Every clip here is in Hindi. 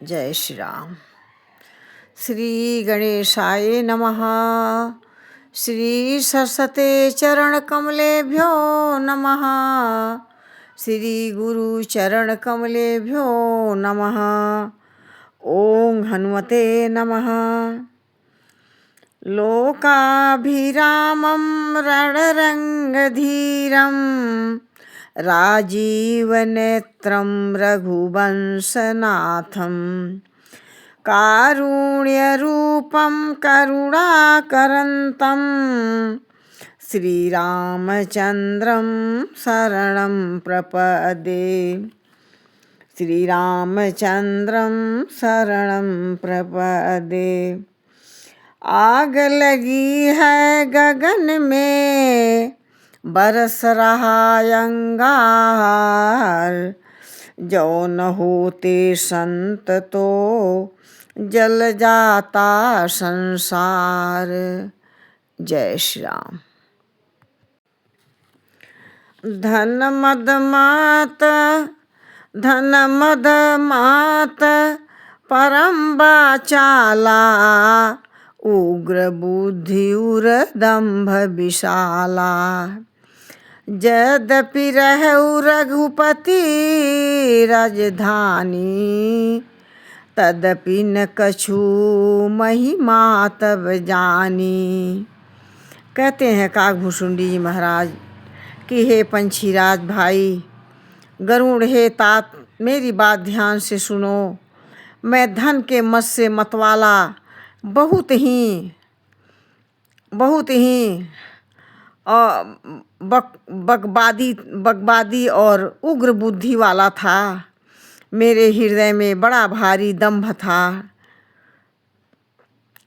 जय श्री राम। श्री गणेशाय नमः। श्री सरस्वते चरण कमलेभ्यो नमः। श्री गुरु चरण कमलेभ्यो नमः। ओम हनुमते नमः। लोकाभिरामं रणरङ्गधीरं राजीवनेत्रं रघुवंशनाथं कारुण्यरूपं करुणाकरन्तं श्रीरामचन्द्रं शरणं प्रपद्ये। श्रीरामचन्द्रं शरणं प्रपद्ये। आग लगी है गगन में बरस रहा अंगार, जो न होते संत तो जल जाता संसार। जय श्री राम। धन मद मात परम चाला, उग्र बुद्धि उर दंभ विशाला। यद्यपि रहु रघुपति राजधानी, तदपि न कछु महिमा तब जानी। कहते हैं काकभूषुंडी जी महाराज कि हे पंछीराज भाई, गरुड़ हे तात, मेरी बात ध्यान से सुनो। मैं धन के मद से मतवाला, बहुत ही बकवादी और उग्र बुद्धि वाला था। मेरे हृदय में बड़ा भारी दंभ था।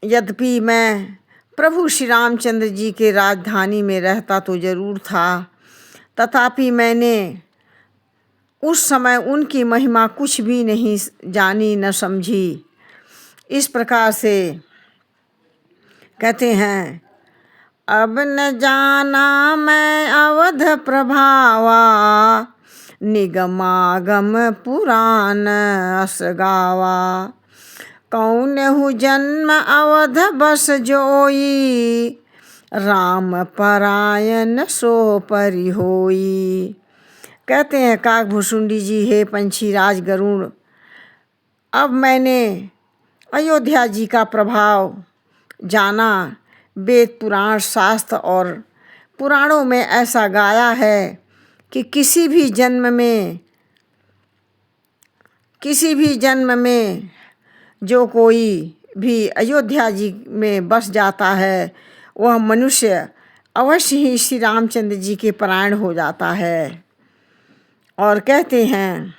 यद्यपि मैं प्रभु श्री रामचंद्र जी के राजधानी में रहता तो जरूर था, तथापि मैंने उस समय उनकी महिमा कुछ भी नहीं जानी न समझी। इस प्रकार से कहते हैं, अब न जाना मैं अवध प्रभावा, निगमागम पुराण अस गावा। कौन हूँ जन्म अवध बस जोई, राम परायण सो परि होई। कहते हैं काकभूषुंडी जी, हे पंछीराज गरुड़, अब मैंने अयोध्या जी का प्रभाव जाना। वेद पुराण शास्त्र और पुराणों में ऐसा गाया है कि किसी भी जन्म में जो कोई भी अयोध्या जी में बस जाता है, वह मनुष्य अवश्य ही श्री रामचंद्र जी के परायण हो जाता है। और कहते हैं,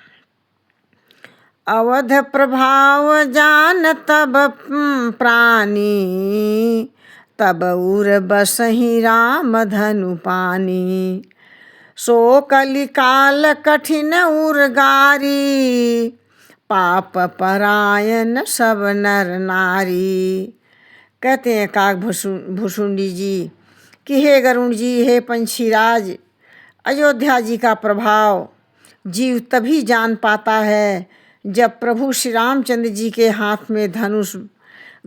अवध प्रभाव जान तब प्राणी, तब उर बसहि राम धनु पानी। सो कलिकाल कठिन उर गारी, पाप परायण सब नर नारी। कहते हैं काकभूषुंडी जी कि हे गरुड़ जी, हे पंछीराज, अयोध्या जी का प्रभाव जीव तभी जान पाता है जब प्रभु श्री रामचंद्र जी के हाथ में धनुष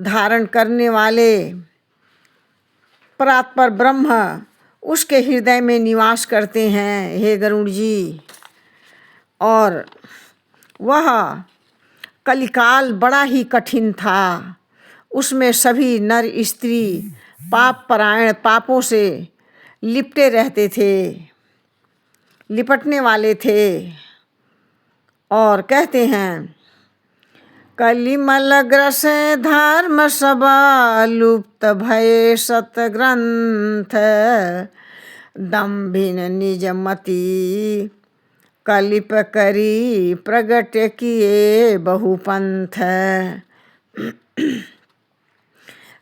धारण करने वाले परात्पर ब्रह्म उसके हृदय में निवास करते हैं। हे गरुड़ जी, और वह कलिकाल बड़ा ही कठिन था। उसमें सभी नर स्त्री पाप परायण, पापों से लिपटने वाले थे। और कहते हैं, कलिमल ग्रस धर्म सब लुप्त भय सतग्रंथ, दम्भिन निज मति कलिप करी प्रगट किए बहुपंथ।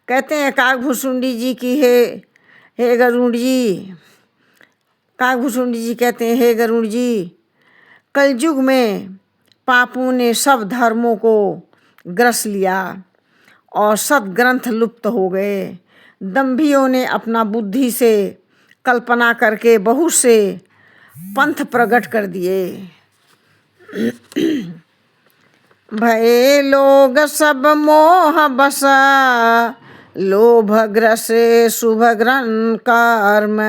कहते हैं काकभूषुंडी जी की हे गरुड़ जी, काकभूषुंडी जी कहते हैं, हे गरुड़ जी, कलयुग में पापों ने सब धर्मों को ग्रस लिया और सद्ग्रंथ लुप्त हो गए। दंभियों ने अपना बुद्धि से कल्पना करके बहुत से पंथ प्रकट कर दिए। भये लोग सब मोह बस, लोभ ग्रसे शुभ ग्रहण कर्म।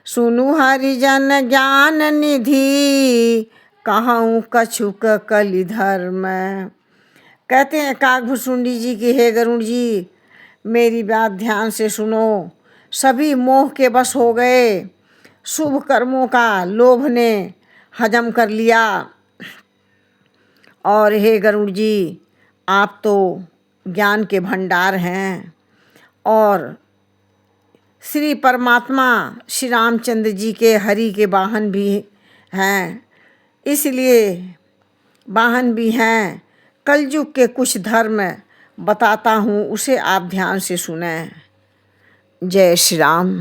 सुनु हरिजन ज्ञान निधि, कहूँ कछुक कलि धर्म। कहते हैं काकभुसुंडी जी कि हे गरुड़ जी, मेरी बात ध्यान से सुनो। सभी मोह के बस हो गए, शुभ कर्मों का लोभ ने हजम कर लिया। और हे गरुड़ जी, आप तो ज्ञान के भंडार हैं और श्री परमात्मा श्री रामचंद्र जी के हरि के वाहन भी हैं, इसलिए वाहन भी हैं। कलयुग के कुछ धर्म बताता हूँ, उसे आप ध्यान से सुनें। जय श्री राम।